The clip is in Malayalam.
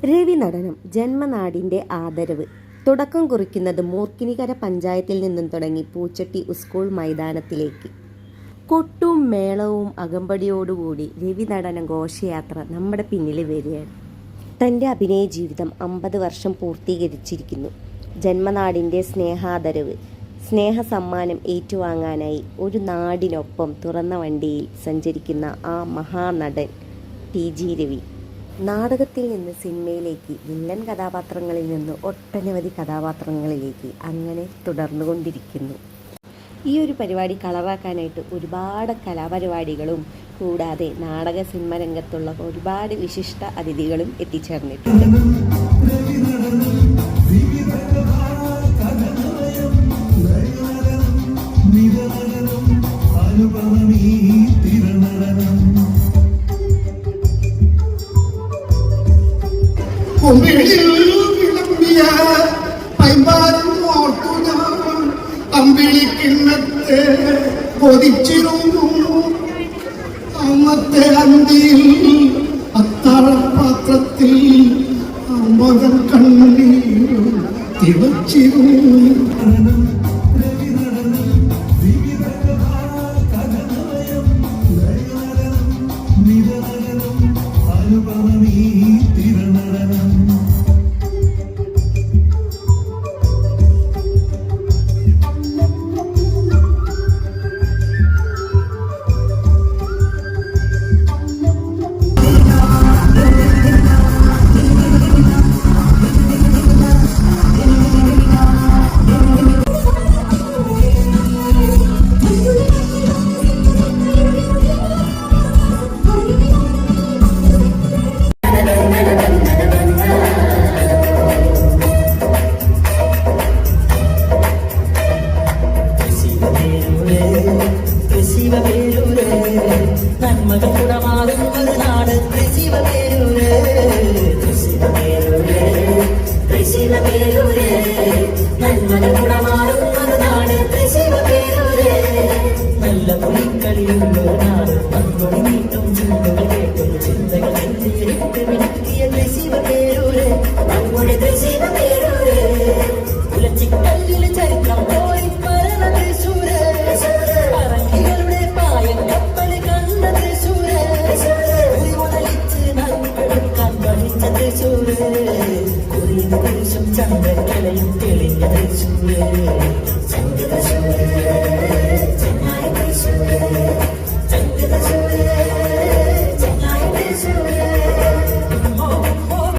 രവി നടനം ജന്മനാടിൻ്റെ ആദരവ്. തുടക്കം കുറിക്കുന്നത് മൂർക്കിനിക്കര പഞ്ചായത്തിൽ നിന്നും തുടങ്ങി പൂച്ചട്ടി സ്കൂൾ മൈതാനത്തിലേക്ക്. കൊട്ടും മേളവും അകമ്പടിയോടുകൂടി രവി നടന ഘോഷയാത്ര നമ്മുടെ പിന്നിൽ വരികയാണ്. തൻ്റെ അഭിനയ ജീവിതം 50 വർഷം പൂർത്തീകരിച്ചിരിക്കുന്നു. ജന്മനാടിൻ്റെ സ്നേഹാദരവ്, സ്നേഹ സമ്മാനം ഏറ്റുവാങ്ങാനായി ഒരു നാടിനൊപ്പം തുറന്ന വണ്ടിയിൽ സഞ്ചരിക്കുന്ന ആ മഹാനടൻ TG രവി. നാടകത്തിൽ നിന്ന് സിനിമയിലേക്ക്, വില്ലൻ കഥാപാത്രങ്ങളിൽ നിന്ന് ഒട്ടനവധി കഥാപാത്രങ്ങളിലേക്ക് അങ്ങനെ തുടർന്നുകൊണ്ടിരിക്കുന്നു. ഈ ഒരു പരിപാടി കളറാക്കാനായിട്ട് ഒരുപാട് കലാപരിപാടികളും കൂടാതെ നാടക സിനിമ രംഗത്തുള്ള ഒരുപാട് വിശിഷ്ട അതിഥികളും എത്തിച്ചേർന്നിട്ടുണ്ട്. അമ്പിളിക്കിണ്ണത്തെ കൊതിച്ചിരുന്നു. അന്നത്തെ അന്തിയിൽ അത്താഴപാത്രത്തിൽ അമ്പകൻ കണ്ണീരും തിളച്ചിരുന്നു. ചന്ദ്രകലയും തെളിഞ്ഞ